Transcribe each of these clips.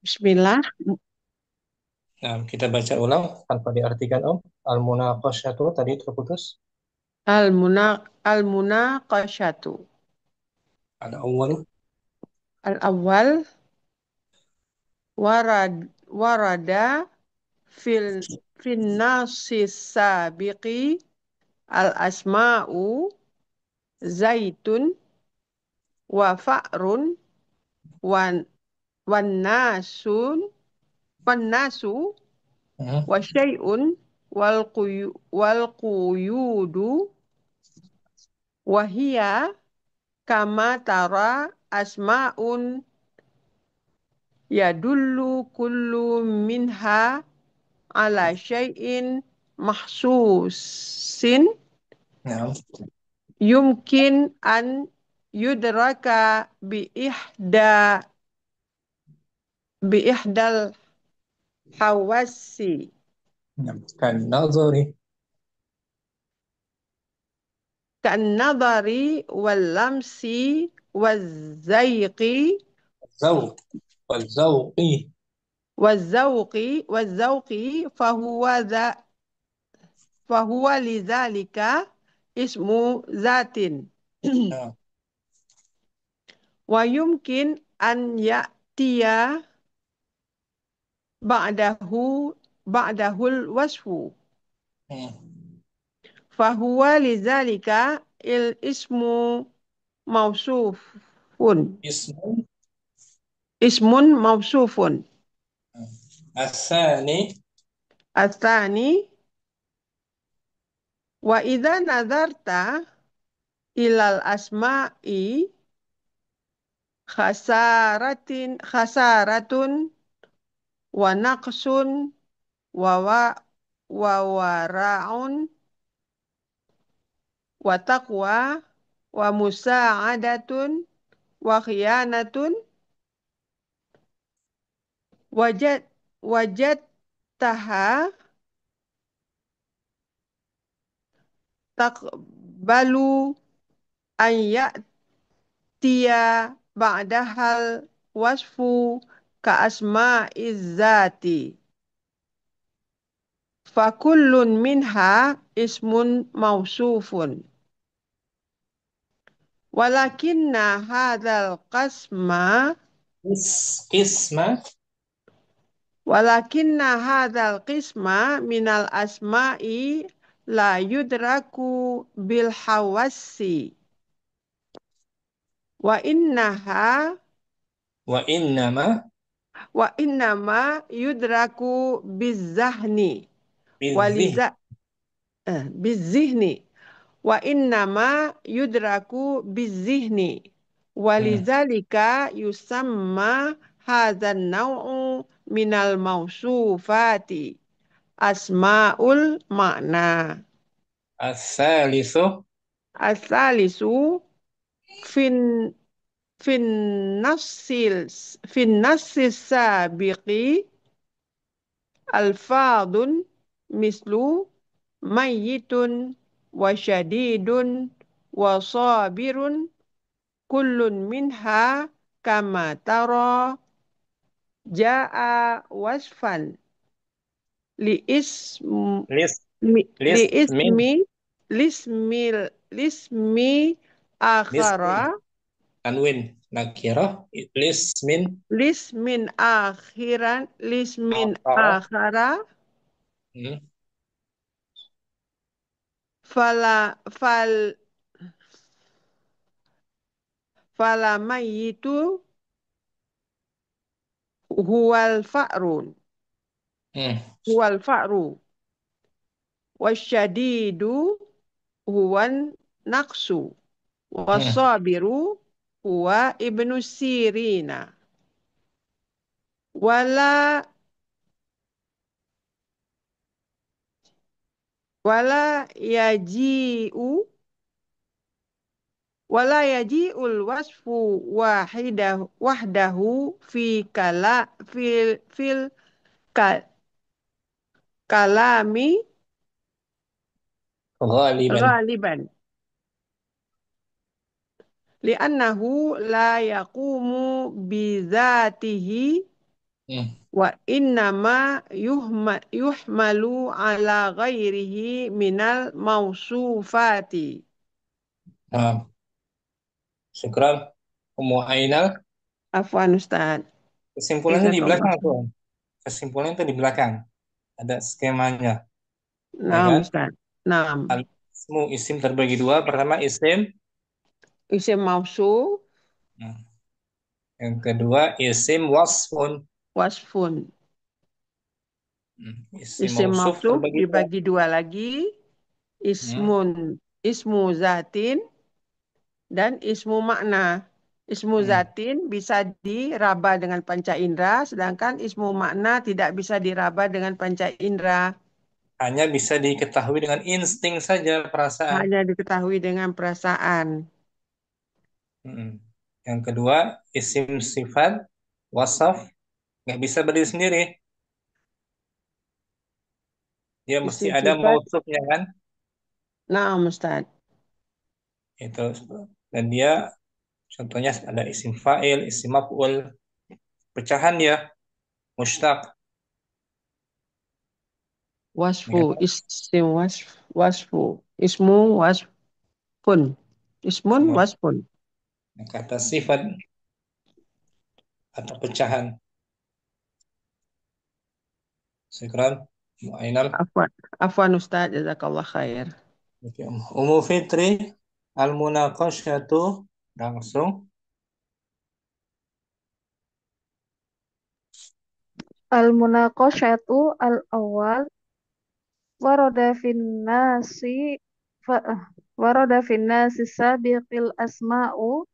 Bismillah. Nah, kita baca ulang tanpa diartikan Om. Al-munaqasyatu tadi terputus. Al-munaqasyatu. Ada awal. Al-awwal warada fil finnasis sabiqi al-asma'u zaitun wa fa'run wan wan nasun wan nasu Hmm. wa syai'un wal quyudu wa hiya kama tara asma'un yadullu kullu minha ala syai'in mahsusin Nah, yumkin an yudraka bi ihdal hawasi nah. Kan nazari. kan nadari wal lamsi wal zaiqi Zauq. Wal-zauqi. wal zauqi fahuwa lidzalika ismu zatin Nah, wa yumkin an ya'tiya ba'dahu ba'dahul wasfu hmm. fahuwa lidzalika il ismu mausufun Ismun. ismun mausufun Asani. Atsani wa idza nazarta ilal asma'i khasaratun wa naqsun wa wara'un wa taqwa wa musa'adatun wa khiyanatun wajad wajadtaha taqbalu an ya'tiya ba'dahal wasfu ka asma'iz zati fakullun minha ismun mausufun walakinna hadzal qasma Qisma. walakinna hadzal qisma minal asma'i la yudraku bil hawassi wa innaha Wa innama. wa innama yudraku bizahni Bizih. waliza bizihni wa innama yudraku bizihni Hmm. walizalika yusamma hadzan naw'u minal mausufati asmaul makna Asalisu. asalisu fin fin nassil sabiqi alfadun mislu mayyitun wa syadidun wa sabirun kullun minha kama tara jaa wasfan li Lis. li Lis. ismi Min. lismi akhara Lismin. Tanwin. Nakirah. Lismin. lismin Akara. akhara Hmm. fala fal fala mayyitu huwal fa'run Hmm. huwal fa'ru wasyadidu huwan naqsu Hmm. wasabiru huwa ibnu sirina wala wala yaji'u yaji'ul wasfu wahdahu fil ka- kalami Ghaliban. ghaliban li'annahu la yaqumu bizatihi Hmm. Wa innama yuhmalu ala ghairihi minal mausufati. Nah, syukran. Ummu Ainal, Afwan Ustaz. kesimpulannya di Jazakallah. belakang tuh. Kesimpulannya itu di belakang. Ada skemanya, ya Naam kan? Ustaz. Naam. Al-ismu isim terbagi dua. Pertama isim. Isim mausuf, Nah, yang kedua isim wasfun. wasfun. Isim Isim mausuf mausuf terbagi dua. dibagi dua lagi. Hmm. Ismu zatin dan ismu makna. Ismu Hmm. zatin bisa diraba dengan panca indera, sedangkan ismu makna tidak bisa diraba dengan panca indera. Hanya bisa diketahui dengan insting saja, perasaan. Hanya diketahui dengan perasaan. Hmm. Yang kedua, isim sifat, wasaf, nggak bisa berdiri sendiri. Dia mesti Isim ada sifat, mausufnya kan? naam Ustaz. Itu. Dan dia contohnya ada isim fa'il, isim maf'ul, pecahan dia, mustaq, Wasfu, ya kan? wasfu. Ismu wasfun. Ismun Semua wasfun. kata sifat atau pecahan. Sekarang, Ainal. Afwan. Afwan Ustaz, jazakallah khair. Oke, Umu Fitri, al-munaqasyatu, langsung. Al-munaqasyatu al-awwal warada fin nasi warada fin nasi sabiqil asma'u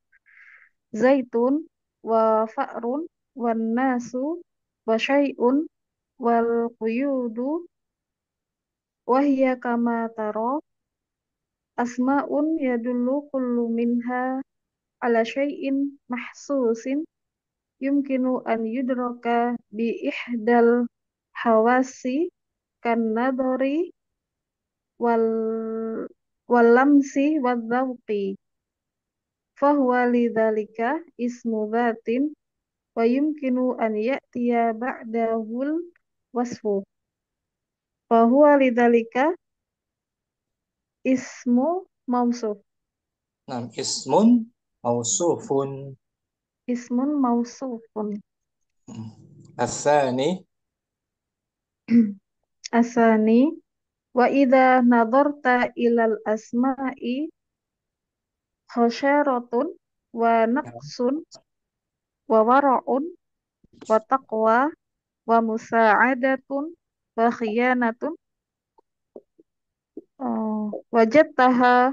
zaitun wa fa'run wan nasu wa syai'un wal quyudu wa hiya kama tara asma'un yadullu kullu minha ala syai'in mahsusin yumkinu an yudraka bi ihdal hawasi kan nadari wal walamsi wadzauqi fahuwa lidzalika ismu dzatin wa yumkinu an ya'tiya ba'dahul wasfu fahuwa lidzalika ismu mausuf Nah, ismun mausufun. ismun mausufun Asani, asani wa idza nadarta ilal asma'i khasyaratun wa naqsun wa wara'un wa taqwa wa musa'adatun wa khiyanatun wajadtaha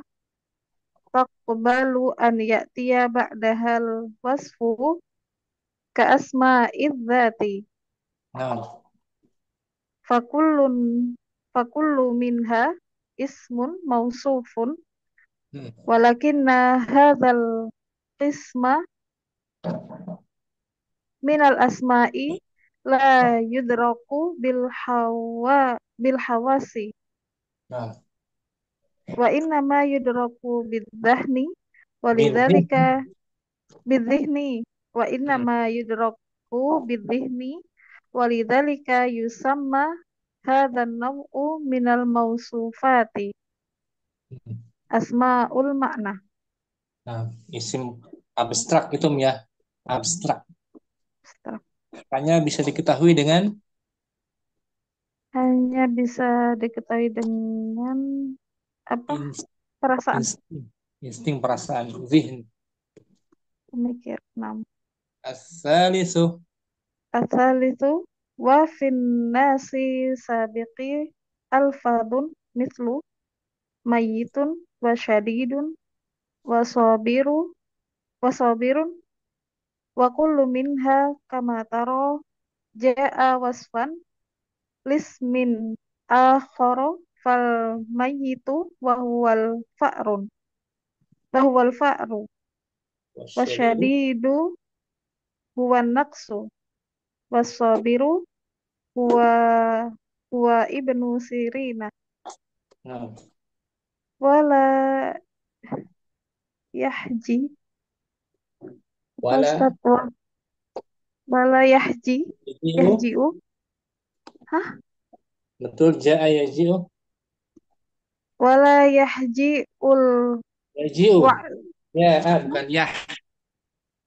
taqbalu an ya'tiya ba'dahal wasfu ka asma'iz dzati nah, fakullun fakullu minha ismun mausufun hmm, walakinna hadzal qisma minal asma'i la yudraku bil hawasi nah, wa inna ma yudraku bidzahni bidhi, walidzalika bidzihni wa inna hmm, ma yudraku bidzihni walidzalika yusamma hadzal naw'u minal mausufati hmm. asmaul makna. Nah, isim abstrak itu ya, abstrak. Hanya bisa diketahui dengan Hanya bisa diketahui dengan apa, ins- perasaan, insting, insting perasaan, zihn. pemikir. 6. Asalisu, Asal itu wa fin nasi sabiqi alfadun mislu mayyitun wa syadidun wa sabiru wa sabirun wa kullu minha kama taro jaa wasfan lismin akhara fal mayyitu wa huwal fa'ru wa wasyadidu. syadidu huwa naqsu wa sabiru huwa huwa ibnu sirina Nah, wala yahji apa wala Ustaz Wala yahji. Yaji'u. Yahji'u. Hah? Betul, ja'a yaji'u. Wala yahji'ul Yaji'u. wa. Ya, Hah? bukan ya.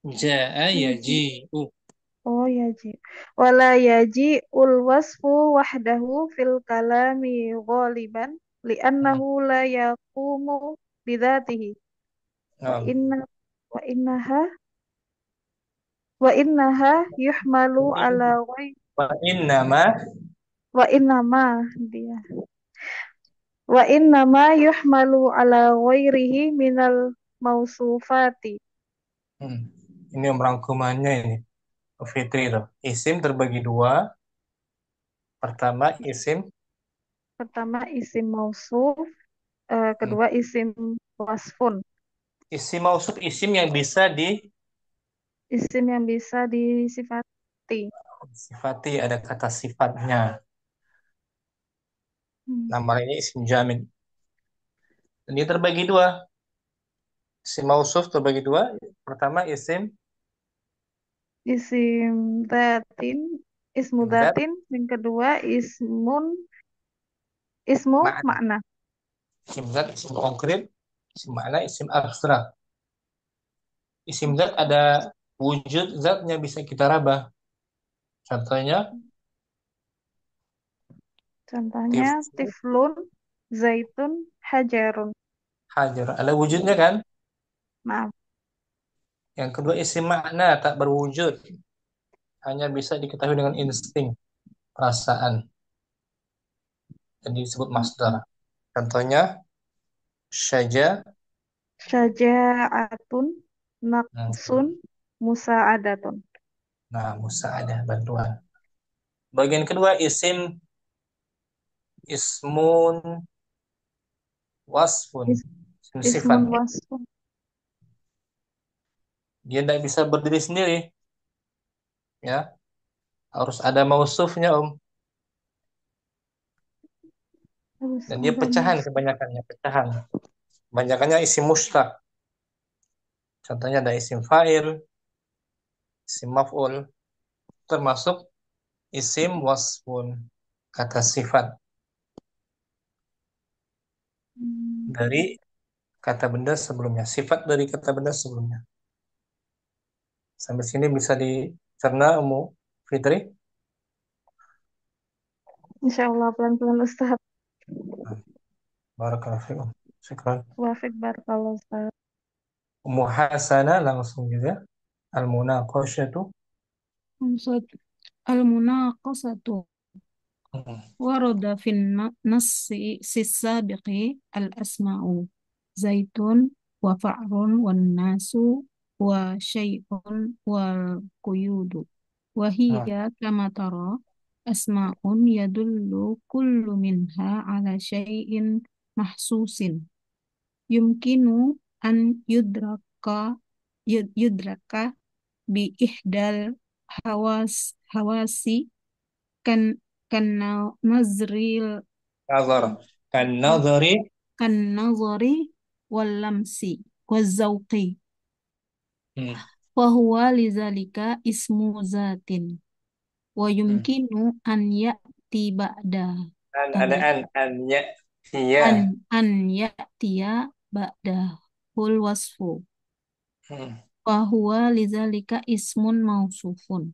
Ja'a Yaji. yaji'u. Oh, yaji. Wala yaji'ul wasfu wahdahu fil kalami ghaliban Hmm. li'annahu la yaqumu bidhatihi wa Nah, inna wa innaha wa innaha yuhmalu ala ghairi wa innama. wa innama dia wa innama yuhmalu ala ghairihi minal mausufati. Hmm. Ini rangkumannya ini. Fitri tuh. Isim terbagi dua. Pertama isim. Pertama isim mausuf, Hmm. kedua isim wasfun, Isim mausuf isim yang bisa isim yang bisa disifati. disifati, ada kata sifatnya. Hmm. Nama ini isim jamid. Dan dia terbagi dua. Isim mausuf terbagi dua. Pertama isim Isim datin, ismu isim zat, datin, yang kedua ismu makna. makna. Isim zat, isim konkret, isim makna, isim abstrak. Isim zat ada wujud zatnya bisa kita raba. Contohnya Contohnya tiflu, tiflun, zaitun, hajarun. hajar. Ada wujudnya kan? Maaf, Yang kedua isim makna tak berwujud. Hanya bisa diketahui dengan insting, perasaan. Dan disebut masdar. Contohnya syaja. syaja'atun, Nah, naqsun, musa'adatun. nah, Musa ada bantuan. Bagian kedua isim ismun wasfun. Is- Isim sifat. Ismun wasfun. Dia tidak bisa berdiri sendiri, ya. Harus ada mausufnya, Om. Harus Dan dia ada pecahan mus. kebanyakannya, pecahan. Kebanyakannya isim mustaq. Contohnya ada isim fa'il, isim maf'ul, termasuk isim wasfun, kata sifat Hmm. dari kata benda sebelumnya, sifat dari kata benda sebelumnya. Sampai sini bisa dicerna, Ummu Fitri? Insya Allah pelan-pelan Ustaz. Nah, barakallahu fiikum. Syukran. Wafik barakallah Ustaz. Ummu Hasanah langsung juga. Al-munaqasyatu. Maksud al-munaqasatu Hmm. warada fin nassi sisabiqi al-asma'u zaitun wa fa'run wan nasu wa syai'un wal quyudu wa Nah, hiya kama tara asma'un yadullu kullu minha ala syai'in mahsusin yumkinu an yudraka bi ihdal hawasi kan kan nazril nazar. Kan nazari. kan nazari wal lamsi wal zauqi Hmm. wa huwa lizalika ismu zatin wa Hmm. yumkinu an ya'ti ba'da Ada an ya, iya. an ya'tiya ba'da hul wasfu Hmm. wa huwa lizalika ismun mausufun.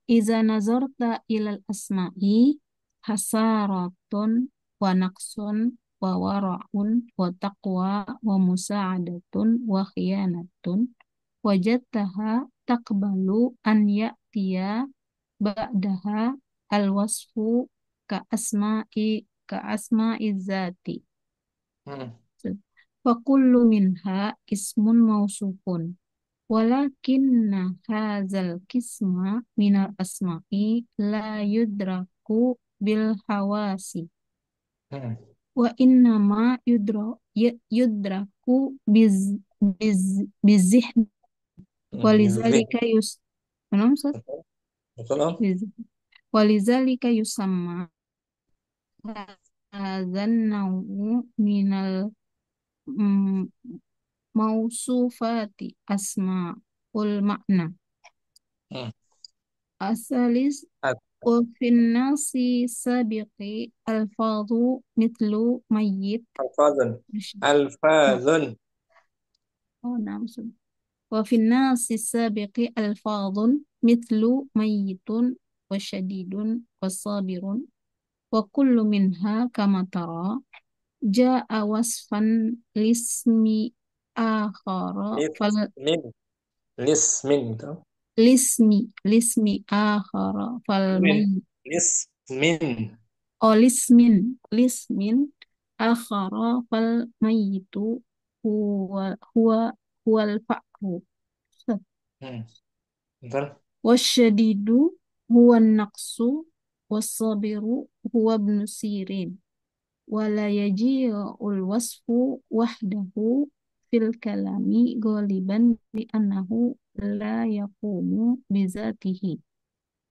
Iza nazarta ilal asma'i hasaratun wa naqsun wa wara'un wa taqwa wa musa'adatun wa khiyanatun wajadtaha taqbalu an ya'tiya ba'daha al-wasfu ka asma'i zati. Hmm. Fa kullu minha ismun mausufun. Walakinna hadzal kisma minal asma'i la yudraku bil hawasi Hmm. wa innama yudraku biz bizihn Bizih. walizalika yus Kenapa, Ustaz? Betul, betul, Om. Walizalika yusamma hadzan nau'u minal mm, mausufati asma المعنى Hmm. الثالث Al- وفي النص السابق ألفاظ مثل ميت Alfazun. مش- Alfazun. نعم وفي النص السابق ألفاظ مثل ميت وشديد وصابر وكل منها كما ترى جاء وصفا لاسم آخر Lismin. Lismin itu. لاسم آخر Min. فالميت Lismin. أو لاسم آخر فالميت هو هو الفأر Hmm. Betul. والشديد هو النقص والصابر هو ابن سيرين ولا يجيء الوصف وحده في الكلام غالبا لأنه لا يقوم بذاته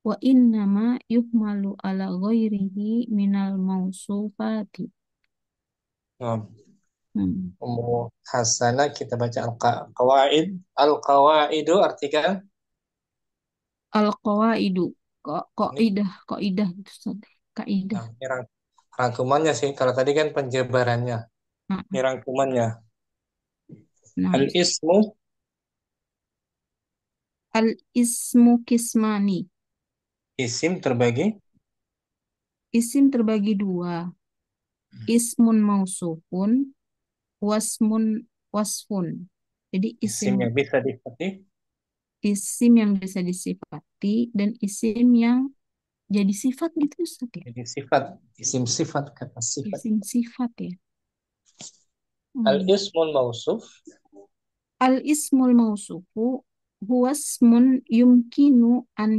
وإنما يحمل على غيره من الموصوفات. Nah, Hmm. Ummu Hasanah kita baca al-qawaid. Al-qawaidu artikan Al-qawaidu kaidah gitu Ustaz. Kaidah. ini rangkumannya sih. Kalau tadi kan penjabarannya. Nah, Ini rangkumannya. nah. Al-ismu Al-ismu kismani. isim terbagi Isim terbagi dua. Ismun mausufun, wasfun. Jadi isim yang bisa dipati isim yang bisa disifati dan isim yang jadi sifat gitu Ustaz ya. jadi sifat. Isim sifat kata sifat. Isim sifat ya. Al-ismul mausuf Al-ismul mausufu huwa ismun yumkinu an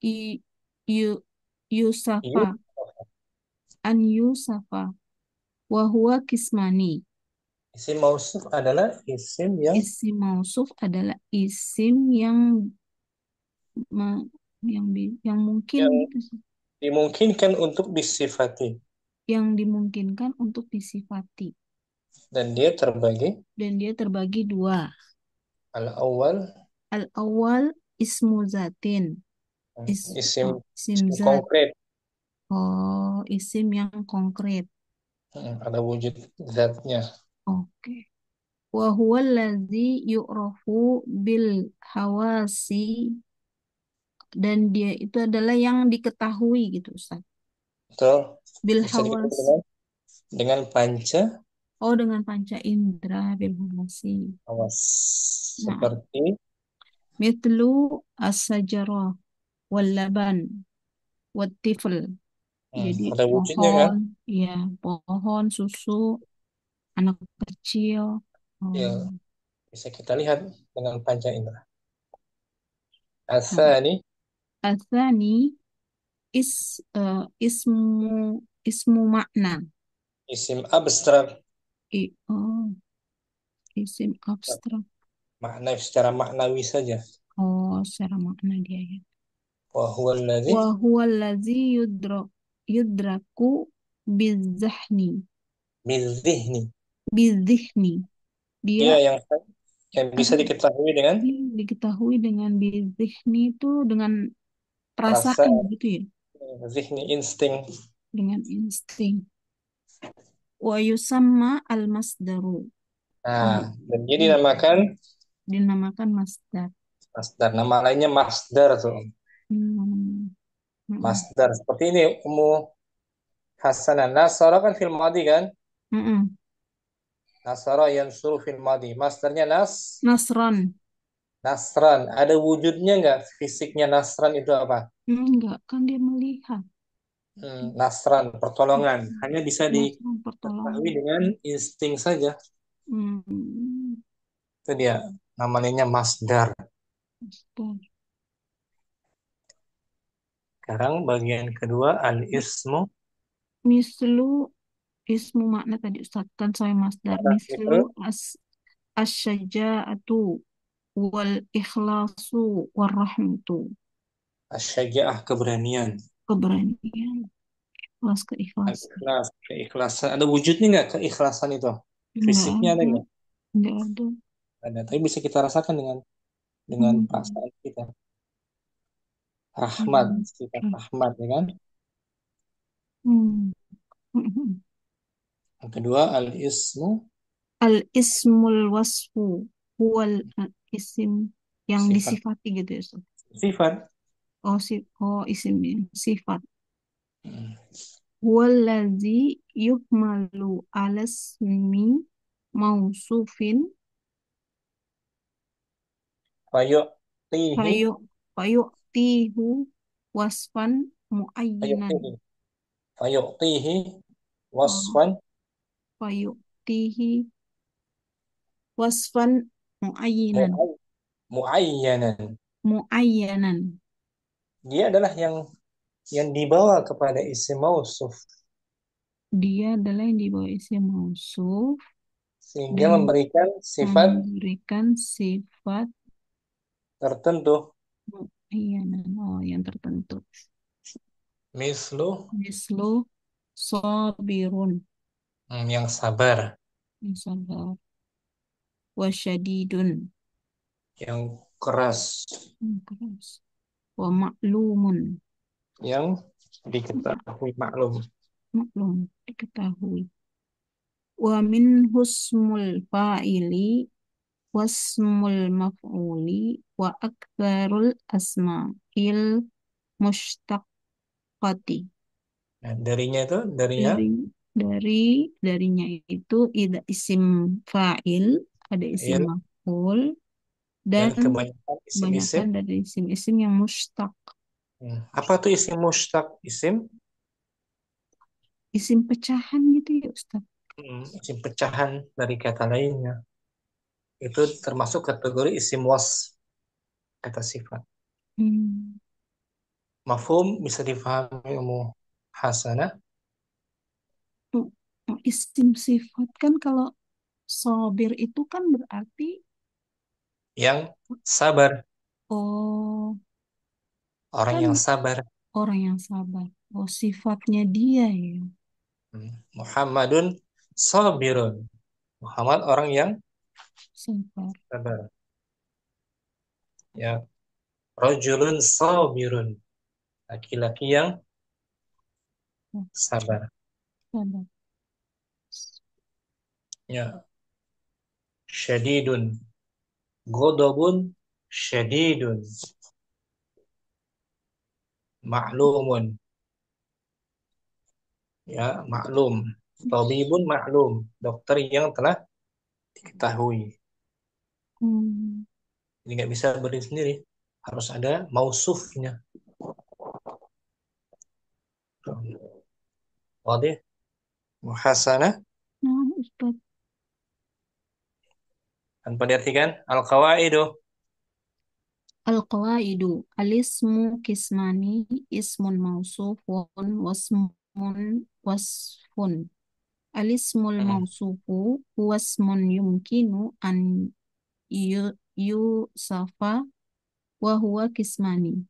yu, yu- yu yusafa yusafa wa huwa kismani. isim mausuf adalah isim yang Isim mausuf adalah isim ma- yang mungkin yang gitu sih. dimungkinkan untuk disifati Yang dimungkinkan untuk disifati dan dia terbagi dan dia terbagi dua. al-awwal Al-awwal ismu zatin. isim Isim isim zat. konkret. Isim yang konkret. Ada wujud zatnya. Oke. Wa huwa allazi yu'rafu bil hawasi dan dia itu adalah yang diketahui gitu Ustaz. Betul. Bil Bisa dikenal hawas. dengan panca Oh, dengan panca indera bil hawasi. awas Nah, seperti mitlu as-sajarah wal laban wat tifl. Jadi ada wujudnya kan pohon, ya, pohon, susu, anak kecil. ya Hmm. bisa kita lihat dengan panca indera. Nah, Asani asani ismu ismu makna. isim abstrak Oh, isim abstrak. makna secara maknawi saja. Oh, secara makna dia ya. Wa huwa alladzi Wa huwa allazi yudraku bizahni. bizihni. Bizihni. Dia Dia yang bisa apa? diketahui dengan Diketahui dengan bizihni itu dengan perasaan perasaan, gitu ya. zihni, insting. Dengan insting. Wa yusamma al-masdaru. Nah, Oh, dan dia dinamakan masdar. masdar. Nama lainnya masdar tuh. Hmm. Mm-mm. Masdar seperti ini Ummu Hasanah. Nasara kan film madi kan? Mm-mm. Nasara yansuru fil madi. Masdarnya Nasran. nasran. Ada wujudnya nggak? Fisiknya nasran itu apa? Enggak, kan dia melihat. Nasran, pertolongan. Hanya bisa Nasran diketahui pertolongan. dengan insting saja. Hmm. Itu dia. Namanya masdar. Masdar. Sekarang bagian kedua al-ismu. Mislu ismu makna tadi Ustaz kan saya masdar. Mislu Itu asyaja'atu wal ikhlasu wal rahmatu. asyaja'ah keberanian. Keberanian. Ikhlas keikhlasan. Al-ikhlas, keikhlasan. Ada wujudnya nggak keikhlasan itu? Enggak Fisiknya ada ada. nggak? Enggak ada. Ada. Tapi bisa kita rasakan dengan dengan Hmm. perasaan kita. Rahmat, Hmm. sifat rahmat, ya kan? Hmm. Hmm. Yang kedua, al-ismu, Al-ismul wasfu huwal isim yang sifat. disifati gitu ya Ustaz. Sifat. Isim ya, sifat. Hmm. Huwallazi yuhmalu alasmi mausufin Fayu'tihi, fayu fayu'tihu wasfan muayyinan. fayu'tihi, fayu'tihi Oh, wasfan fayu'tihi wasfan muayyinan. mu'ay- mu'ayyanan. Muayyanan. Dia adalah yang dibawa kepada isim mausuf Dia adalah yang dibawa isim mausuf sehingga dan memberikan sifat memberikan sifat tertentu. muayyanan. Oh, yang tertentu. Mislu, Mislu sabirun. yang sabar, Yang sabar. Wasyadidun. yang keras, Yang keras. Wa maklumun. yang diketahui maklum. Maklum. Diketahui. Wa min husmul fa'ili wasmul maf'uli wa aktsarul asma'il mushtaqati. Nah, darinya itu darinya Dari darinya itu ida isim fa'il, ada isim il maf'ul dan dan kebanyakan isim-isim. kebanyakan dari isim-isim yang mustaq, Apa tuh isim mustaq? isim pecahan gitu ya Ustaz. Isim pecahan dari kata lainnya. Itu termasuk kategori isim was, kata sifat. Hmm. Mafhum bisa difahami umum hasanah Isim sifat kan kalau sobir itu kan berarti yang sabar, oh orang kan yang sabar. orang yang sabar. Oh sifatnya dia ya Muhammadun sabirun. Muhammad orang yang sabar. sabar. Ya, rajulun sabirun. Laki-laki yang Oh, sabar. sabar. Ya, syadidun. Ghadabun syadidun. Ma'lumun. Ya, maklum. Tabibun maklum. Dokter yang telah diketahui. Hmm. Jadi nggak bisa berdiri sendiri. Harus ada mausufnya. Wadih. Muhasanah. Nah, Ustaz. Tanpa diartikan. Al-qawaidu. Al-qawaidu al-ismu kismani ismun mausufun wasfun. Al-ismul Hmm. mausufu huwa ismun yumkinu an yusafa wa huwa kismani.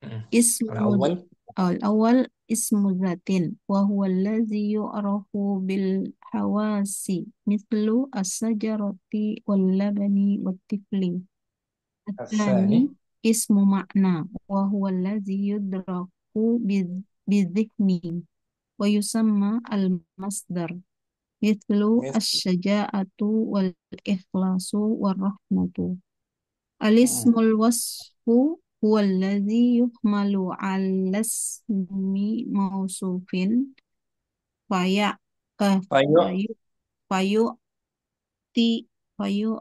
Hmm. Ismu Al-awwal. al-awwal ismu zatin wa huwa allazi yu'rafu bil hawasi mithlu as-sajarati wal labani wat tifli. الثاني Al-thani. اسم معنى وهو الذي يدرك بالذهن ويسمى المصدر مثل Mis- الشجاعة والإخلاص والرحمة. hmm. الاسم الوصف هو الذي يحمل على اسم موصوف في Fayu. في فيؤتي في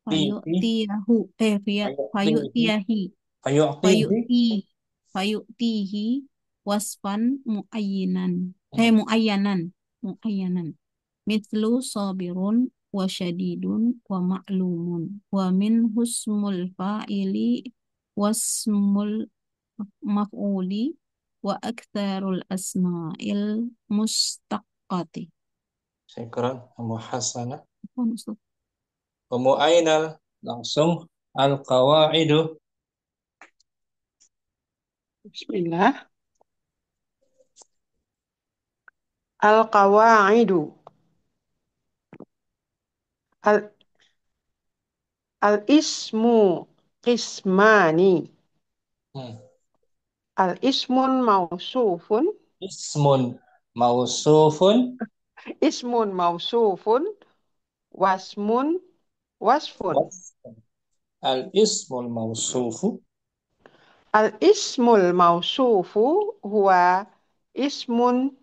Tihi. فيؤتيه Fayu'tihi. فيؤتيه Fayu'tihi. fayu'ti fayu'tihi wasfan muayyinan Hmm. muayyanan mithlu sabirun wa syadidun wa ma'lumun wa min husmul fa'ili wasmul maf'uli wa aktsarul asma'il mustaqati. Syukran. Muhasanah. Mu'ainal. Langsung. Al-qawaidu. Bismillah. Al-qawaidu. Al Al-ismu qismani. Hmm. Al-ismun mausufun. Ismun mausufun. Ismun mausufun. Wasmun wasfun. Wasfun. Al-ismul mausufu. Al-ismul mausufu huwa ismun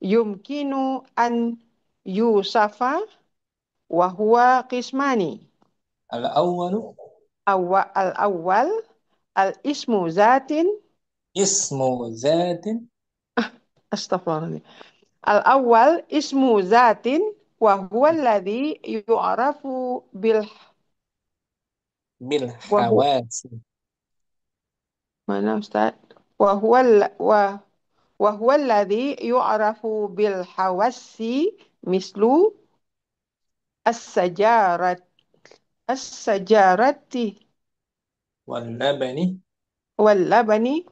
yumkinu an yusafa wa huwa qismani. Al-awwalu. Al-awwal al-ismu zatin. Ismu zatin. Astaghfirullahaladzim. Al-awwal ismu zatin wa huwa alladhi yu'rafu bil Bil wa hu, hawasi. mana Ustaz? Wa huwa wa huwa alladhi yu'rafu bil hawassi mislu as-sajarat as-sajarati Wal labani. wal labani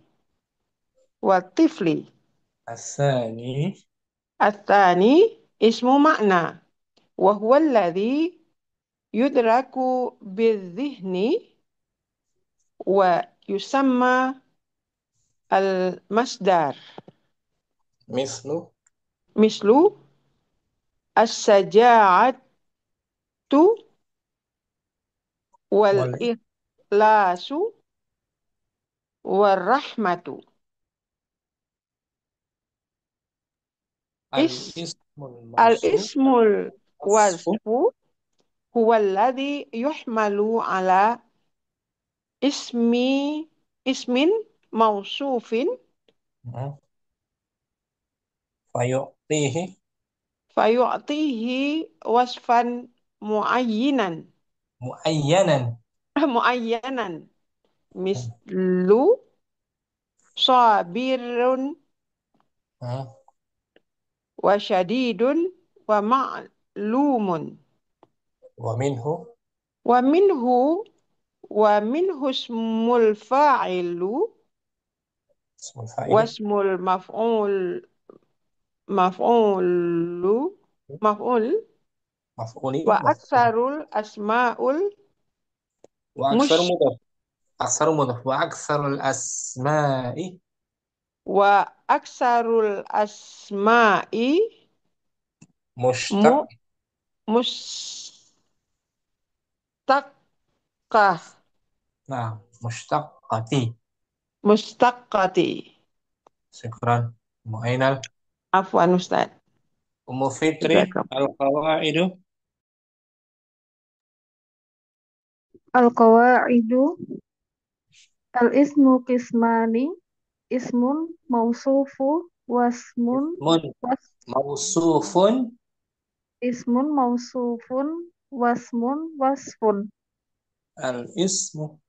wal tifli. Asani. Athani ismu makna wa huwa alladhi yudraku bil-dhihni wa yusamma al-masdar Mislu. mislu as-saja'atu wal Wal ikhlasu wal rahmatu. Is al-ismul mausuf. al-ismul Wasfu. wasfu huwa alladhi yuhmalu ala ismi ismin mausufin Hmm. Fayu'tihi. fayu'tihi wasfan muayyinan Muayyanan. muayyanan mislu sabirun Hmm. wa syadidun wa ma'lumun Wa minhu. wa minhu ismul fa'ilu Ismul fa'ili. wasmul maf'ulu maf'ul Maf'uli. wa Maf'ul. aksarul asma'ul Wa aksar mush mudaf. Aksar mudaf. Wa aksarul asma'i. wa aksarul asma'i mu Mushtaq. mustaqqah Nah, mushtaqati. mustaqqati. Syukran. Mu'ainal. Afwan Ustaz. Ummu Fitri. Jazakallah. Al-qawaidu. Al-qawaidu al-ismu qismani ismun mausufu wasmun Ismun was mausufun. ismun mausufun wasmun wasfun. Al-ismu.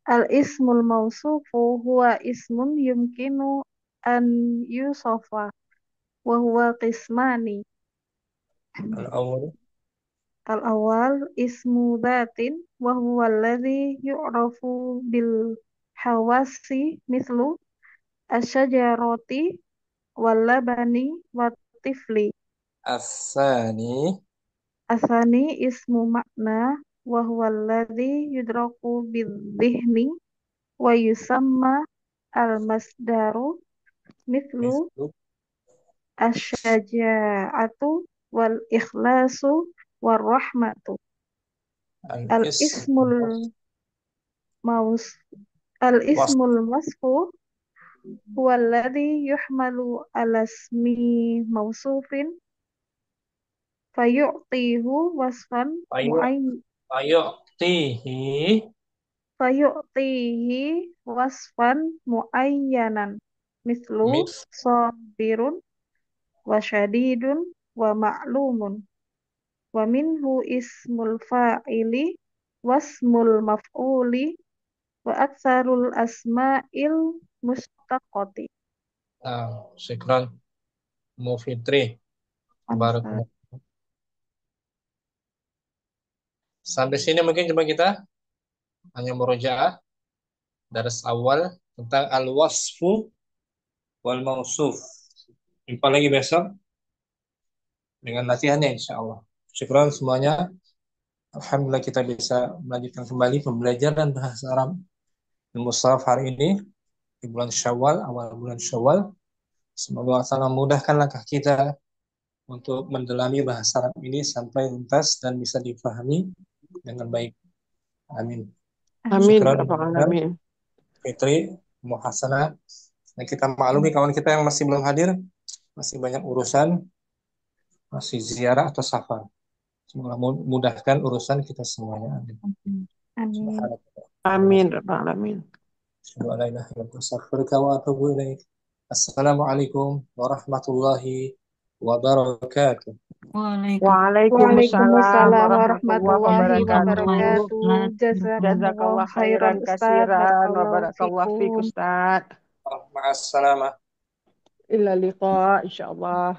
Al-ismul mausufu huwa ismun yumkinu an yusofa wa huwa qismani. Al-awwal. Al-awwal ismu dhatin wa huwa alladhi yu'rafu bil hawasi mithlu asyajarati wal labani wat tifli. Asani. Asani ismu makna wa huwa alladhi yudraku bidhihni wa yusamma al-masdaru mithlu Mislu. asyaja'atu wal ikhlasu war rahmatu. Al-ismu. Al-ismul maus Was. al-ismul masfu huwa alladhi yuhmalu ala ismi mausufin fayu'tihu wasfan Ayo. muayyan Ayo. Tihi. fayu'tihi wasfan muayyanan mislu Mis. sabirun wa syadidun wa ma'lumun wa minhu ismul fa'ili wasmul maf'uli wa aktsarul asma'il mustaqati. Nah, syukran. Ummu Fitri. Ansar. Barakallah. Sampai sini mungkin coba kita hanya murojaah daras awal tentang al-wasfu wal mausuf. Jumpa lagi besok dengan latihannya insya Allah. Syukran semuanya. Alhamdulillah kita bisa melanjutkan kembali pembelajaran bahasa Arab di Mushaf hari ini di bulan Syawal, awal bulan Syawal. Semoga Allah Ta'ala memudahkan langkah kita untuk mendalami bahasa Arab ini sampai tuntas dan bisa dipahami dengan baik. Amin. Amin. Syukran, Rabbal alamin. Fitri, Muhasanah. Dan kita maklumi kawan kita yang masih belum hadir, masih banyak urusan, masih ziarah atau safar. Semoga mudahkan urusan kita semuanya. Amin. Amin. Subhanallah. Amin. Rabbal alamin. Assalamualaikum warahmatullahi wabarakatuh. Waalaikumsalam Waalaikumsalam warahmatullahi warahmatullahi wabarakatuh. wabarakatuh. Jazakumullah Jazakallah khairan khairan Ustaz. kasiran wa Barakallahu barakallah fiik fikum. Ustaz. Ma'assalamah. Illa liqa insyaallah.